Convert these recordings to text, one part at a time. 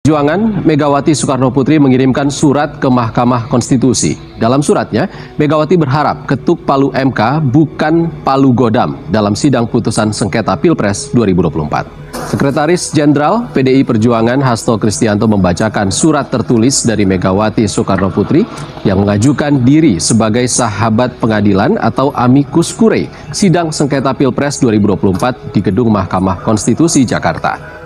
Perjuangan Megawati Soekarnoputri mengirimkan surat ke Mahkamah Konstitusi. Dalam suratnya, Megawati berharap ketuk palu MK bukan palu godam dalam sidang putusan sengketa Pilpres 2024. Sekretaris Jenderal PDI Perjuangan Hasto Kristianto membacakan surat tertulis dari Megawati Soekarnoputri yang mengajukan diri sebagai sahabat pengadilan atau amicus curiae sidang sengketa Pilpres 2024 di Gedung Mahkamah Konstitusi Jakarta.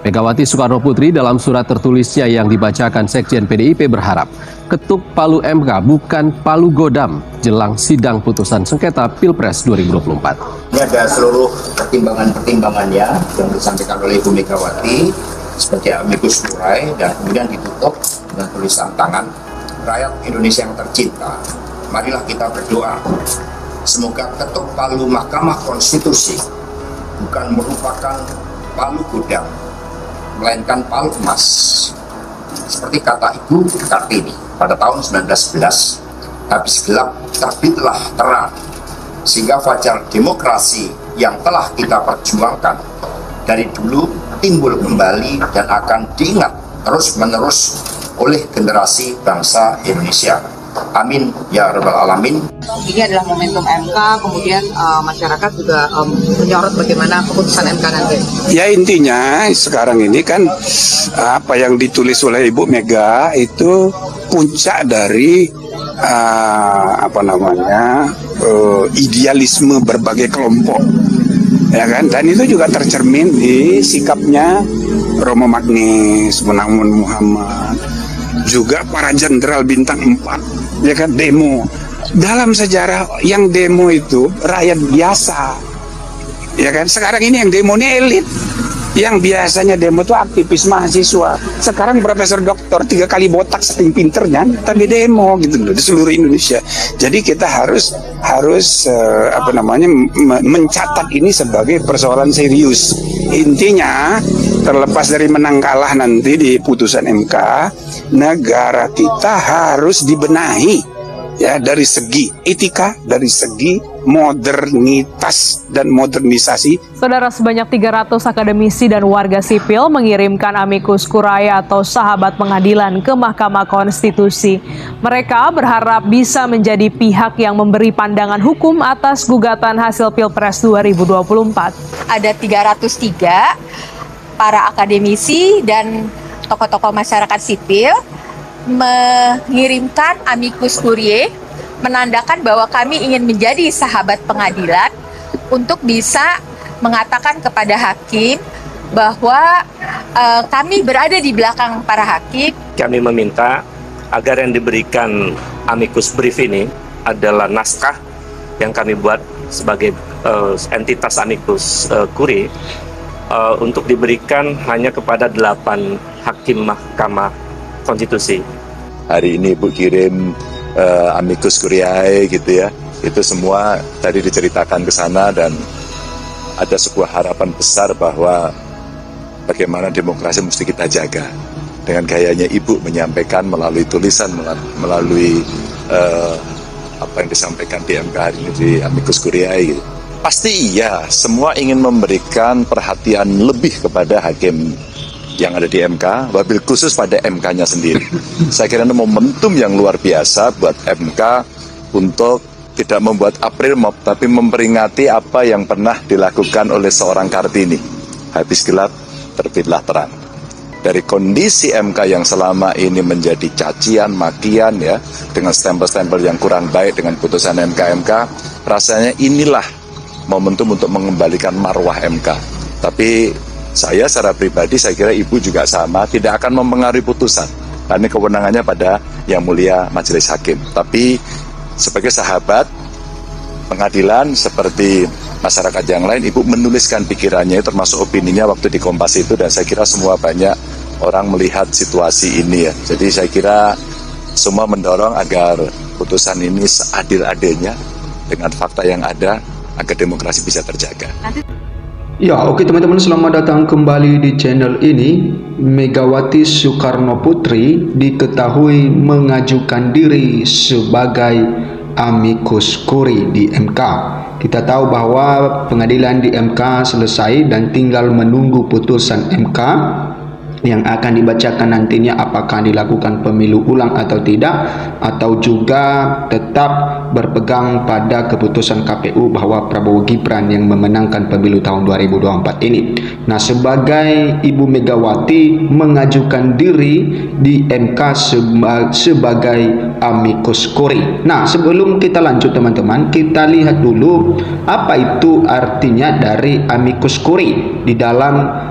Megawati Soekarnoputri dalam surat tertulisnya yang dibacakan Sekjen PDIP berharap ketuk palu MK bukan palu godam jelang sidang putusan sengketa Pilpres 2024. Ini ada seluruh pertimbangan-pertimbangannya yang disampaikan oleh Ibu Megawati sebagai amicus curiae dan kemudian ditutup dengan tulisan tangan. Rakyat Indonesia yang tercinta, marilah kita berdoa semoga ketuk palu Mahkamah Konstitusi bukan merupakan palu godam, melainkan palu emas. Seperti kata Ibu Kartini pada tahun 1911, habis gelap terbitlah terang, sehingga fajar demokrasi yang telah kita perjuangkan dari dulu timbul kembali dan akan diingat terus-menerus oleh generasi bangsa Indonesia. Amin ya rabbal alamin. Ini adalah momentum MK, kemudian masyarakat juga menyorot bagaimana keputusan MK nanti. Ya intinya sekarang ini kan apa yang ditulis oleh Ibu Mega itu puncak dari idealisme berbagai kelompok, ya kan? Dan itu juga tercermin di sikapnya Romo Magnis, Munarman Muhammad, juga para jenderal bintang 4, ya kan, demo. Dalam sejarah yang demo itu rakyat biasa, ya kan. Sekarang ini yang demo ini elit. Yang biasanya demo itu aktivis mahasiswa. Sekarang profesor doktor 3 kali botak saking pinternya, tapi demo gitu loh di seluruh Indonesia. Jadi kita harus mencatat ini sebagai persoalan serius. Intinya terlepas dari menang kalah nanti di putusan MK, negara kita harus dibenahi. Ya, dari segi etika, dari segi modernitas dan modernisasi. Saudara, sebanyak 300 akademisi dan warga sipil mengirimkan amicus curiae atau sahabat pengadilan ke Mahkamah Konstitusi. Mereka berharap bisa menjadi pihak yang memberi pandangan hukum atas gugatan hasil Pilpres 2024. Ada 303 para akademisi dan tokoh-tokoh masyarakat sipil mengirimkan amicus curiae, menandakan bahwa kami ingin menjadi sahabat pengadilan untuk bisa mengatakan kepada hakim bahwa kami berada di belakang para hakim. Kami meminta agar yang diberikan amicus brief ini adalah naskah yang kami buat sebagai entitas amicus curiae untuk diberikan hanya kepada 8 hakim Mahkamah Konstitusi. Hari ini Ibu kirim amicus curiae gitu ya. Itu semua tadi diceritakan ke sana dan ada sebuah harapan besar bahwa bagaimana demokrasi mesti kita jaga. Dengan gayanya Ibu menyampaikan melalui tulisan, melalui apa yang disampaikan di MK hari ini di amicus curiae gitu. Pasti iya, semua ingin memberikan perhatian lebih kepada hakim yang ada di MK, wabil khusus pada MK-nya sendiri. Saya kira ini momentum yang luar biasa buat MK untuk tidak membuat April Mop, tapi memperingati apa yang pernah dilakukan oleh seorang Kartini. Habis gelap, terbitlah terang. Dari kondisi MK yang selama ini menjadi cacian, makian ya, dengan stempel-stempel yang kurang baik dengan putusan MK, rasanya inilah momentum untuk mengembalikan marwah MK. Tapi saya secara pribadi, saya kira Ibu juga sama, tidak akan mempengaruhi putusan. Karena kewenangannya pada Yang Mulia Majelis Hakim. Tapi sebagai sahabat pengadilan seperti masyarakat yang lain, Ibu menuliskan pikirannya, termasuk opininya waktu di Kompas itu, dan saya kira semua banyak orang melihat situasi ini ya. Jadi saya kira semua mendorong agar putusan ini seadil-adilnya dengan fakta yang ada, agar demokrasi bisa terjaga. Ya, oke teman-teman, selamat datang kembali di channel ini. Megawati Soekarnoputri diketahui mengajukan diri sebagai amicus curiae di MK. Kita tahu bahwa pengadilan di MK selesai dan tinggal menunggu putusan MK. yang akan dibacakan nantinya apakah dilakukan pemilu ulang atau tidak, atau juga tetap berpegang pada keputusan KPU bahwa Prabowo Gibran yang memenangkan pemilu tahun 2024 ini. Nah, sebagai Ibu Megawati mengajukan diri di MK sebagai amicus curiae. Nah, sebelum kita lanjut teman-teman, kita lihat dulu apa itu artinya dari amicus curiae di dalam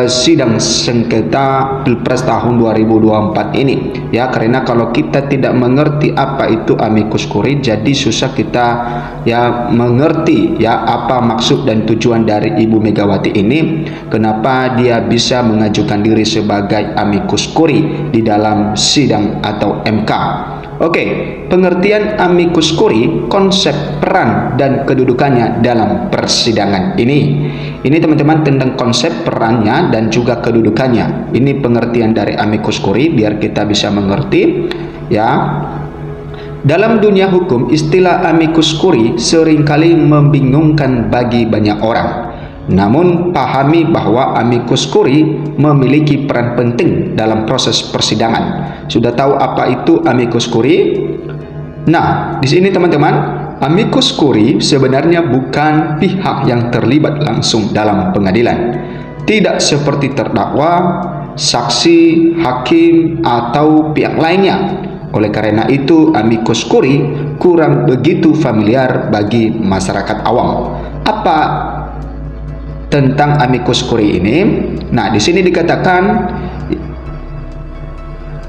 sidang sengketa Pilpres tahun 2024 ini, ya, karena kalau kita tidak mengerti apa itu amicus curiae, jadi susah kita ya mengerti ya apa maksud dan tujuan dari Ibu Megawati ini, kenapa dia bisa mengajukan diri sebagai amicus curiae di dalam sidang atau MK. Oke, pengertian amicus curiae, konsep peran dan kedudukannya dalam persidangan ini. Ini teman-teman tentang konsep perannya dan juga kedudukannya. Ini pengertian dari amicus curiae biar kita bisa mengerti, ya. Dalam dunia hukum, istilah amicus curiae seringkali membingungkan bagi banyak orang. Namun pahami bahwa amicus curiae memiliki peran penting dalam proses persidangan. Sudah tahu apa itu amicus curiae? Nah, di sini teman-teman, amicus curiae sebenarnya bukan pihak yang terlibat langsung dalam pengadilan. Tidak seperti terdakwa, saksi, hakim, atau pihak lainnya. Oleh karena itu, amicus curiae kurang begitu familiar bagi masyarakat awam. Apa tentang amicus curiae ini? Nah, di sini dikatakan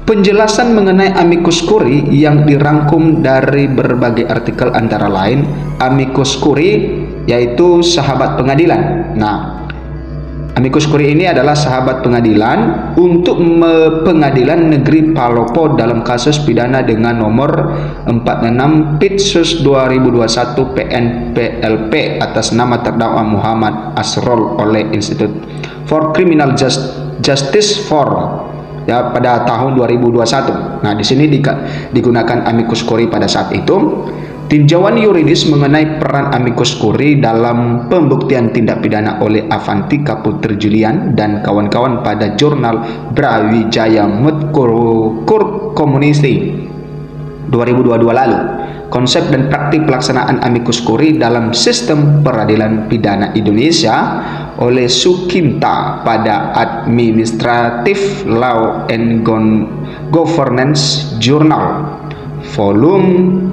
penjelasan mengenai amicus curiae yang dirangkum dari berbagai artikel, antara lain amicus curiae yaitu sahabat pengadilan. Nah, amicus curiae ini adalah sahabat pengadilan untuk Pengadilan Negeri Palopo dalam kasus pidana dengan nomor 46 Pitsus 2021 PNPLP atas nama terdakwa Muhammad Asrul oleh Institute for Criminal Justice Forum, ya, pada tahun 2021. Nah, di sini digunakan amicus curiae pada saat itu. Tinjauan yuridis mengenai peran amicus curiae dalam pembuktian tindak pidana oleh Avantika Putri Julian dan kawan-kawan pada jurnal Brawijaya Mutkur Komunisti 2022 lalu. Konsep dan praktik pelaksanaan amicus curiae dalam sistem peradilan pidana Indonesia oleh Sukinta pada Administrative Law and Governance Journal Volume,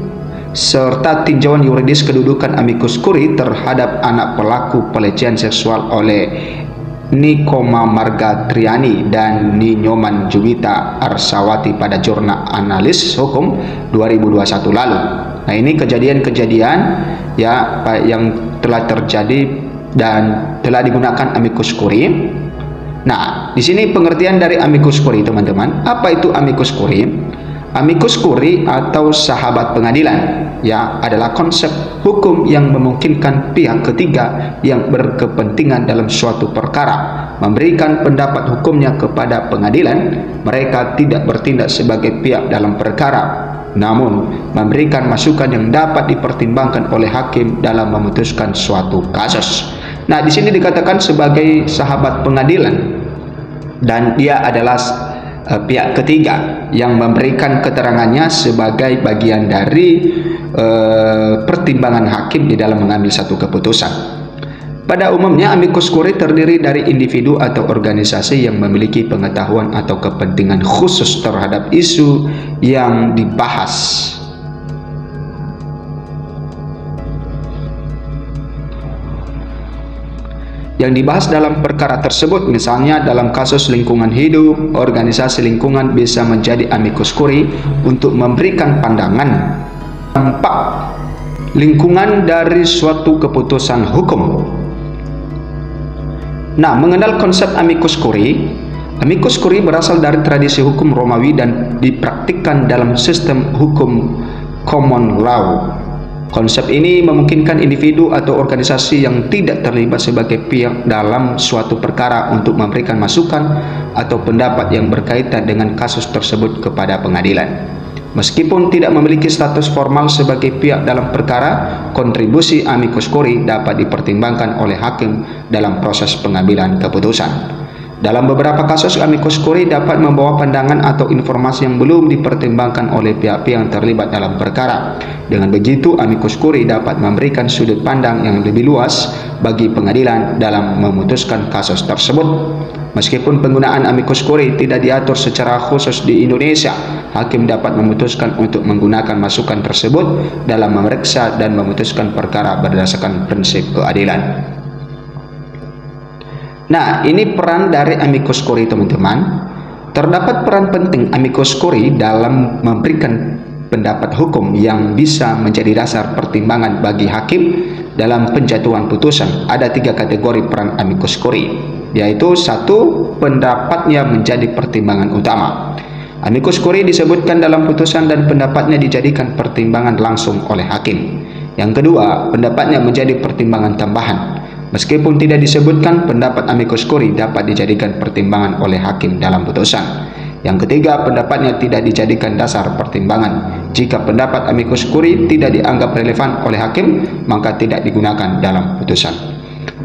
serta tinjauan yuridis kedudukan amicus curiae terhadap anak pelaku pelecehan seksual oleh Nikoma Margatriani dan Ninyoman Juwita Arsawati pada jurnal Analis Hukum 2021 lalu. Nah, ini kejadian-kejadian ya yang telah terjadi dan telah digunakan amicus curiae. Nah, di sini pengertian dari amicus curiae teman-teman. Apa itu amicus curiae? Amicus curiae atau sahabat pengadilan, ya, adalah konsep hukum yang memungkinkan pihak ketiga yang berkepentingan dalam suatu perkara memberikan pendapat hukumnya kepada pengadilan. Mereka tidak bertindak sebagai pihak dalam perkara, namun memberikan masukan yang dapat dipertimbangkan oleh hakim dalam memutuskan suatu kasus. Nah, di sini dikatakan sebagai sahabat pengadilan dan dia adalah pihak ketiga yang memberikan keterangannya sebagai bagian dari pertimbangan hakim di dalam mengambil satu keputusan. Pada umumnya amicus curiae terdiri dari individu atau organisasi yang memiliki pengetahuan atau kepentingan khusus terhadap isu yang dibahas. Yang dibahas dalam perkara tersebut. Misalnya dalam kasus lingkungan hidup, organisasi lingkungan bisa menjadi amicus curiae untuk memberikan pandangan dampak lingkungan dari suatu keputusan hukum. Nah, mengenal konsep amicus curiae. Amicus curiae berasal dari tradisi hukum Romawi dan dipraktikkan dalam sistem hukum common law. Konsep ini memungkinkan individu atau organisasi yang tidak terlibat sebagai pihak dalam suatu perkara untuk memberikan masukan atau pendapat yang berkaitan dengan kasus tersebut kepada pengadilan. Meskipun tidak memiliki status formal sebagai pihak dalam perkara, kontribusi amicus curiae dapat dipertimbangkan oleh hakim dalam proses pengambilan keputusan. Dalam beberapa kasus, amicus curiae dapat membawa pandangan atau informasi yang belum dipertimbangkan oleh pihak-pihak yang terlibat dalam perkara. Dengan begitu, amicus curiae dapat memberikan sudut pandang yang lebih luas bagi pengadilan dalam memutuskan kasus tersebut. Meskipun penggunaan amicus curiae tidak diatur secara khusus di Indonesia, hakim dapat memutuskan untuk menggunakan masukan tersebut dalam memeriksa dan memutuskan perkara berdasarkan prinsip keadilan. Nah, ini peran dari amicus curiae, teman-teman. Terdapat peran penting amicus curiae dalam memberikan pendapat hukum yang bisa menjadi dasar pertimbangan bagi hakim dalam penjatuhan putusan. Ada 3 kategori peran amicus curiae, yaitu 1. Pendapatnya menjadi pertimbangan utama. Amicus curiae disebutkan dalam putusan dan pendapatnya dijadikan pertimbangan langsung oleh hakim. Yang kedua, pendapatnya menjadi pertimbangan tambahan. Meskipun tidak disebutkan, pendapat amicus curiae dapat dijadikan pertimbangan oleh hakim dalam putusan. Yang ketiga, pendapatnya tidak dijadikan dasar pertimbangan. Jika pendapat amicus curiae tidak dianggap relevan oleh hakim, maka tidak digunakan dalam putusan.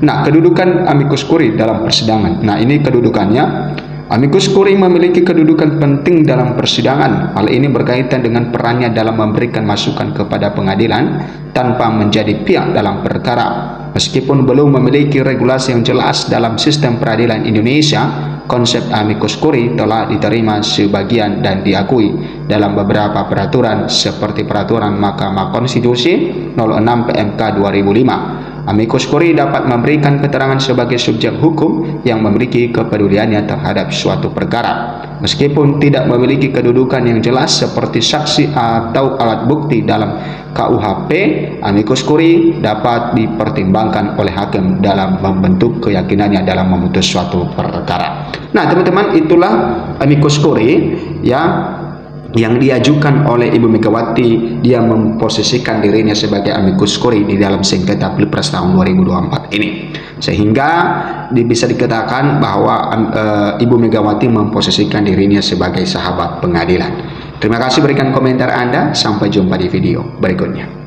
Nah, kedudukan amicus curiae dalam persidangan. Nah, ini kedudukannya. Amicus curiae memiliki kedudukan penting dalam persidangan. Hal ini berkaitan dengan perannya dalam memberikan masukan kepada pengadilan tanpa menjadi pihak dalam perkara. Meskipun belum memiliki regulasi yang jelas dalam sistem peradilan Indonesia, konsep amicus curiae telah diterima sebagian dan diakui dalam beberapa peraturan seperti Peraturan Mahkamah Konstitusi 06 PMK 2005. Amicus curiae dapat memberikan keterangan sebagai subjek hukum yang memiliki kepeduliannya terhadap suatu perkara. Meskipun tidak memiliki kedudukan yang jelas seperti saksi atau alat bukti dalam KUHP, amicus curiae dapat dipertimbangkan oleh hakim dalam membentuk keyakinannya dalam memutus suatu perkara. Nah, teman-teman, itulah amicus curiae yang diajukan oleh Ibu Megawati. Dia memposisikan dirinya sebagai amicus curiae di dalam sengketa Pilpres tahun 2024 ini, sehingga bisa dikatakan bahwa Ibu Megawati memposisikan dirinya sebagai sahabat pengadilan. Terima kasih, berikan komentar Anda. Sampai jumpa di video berikutnya.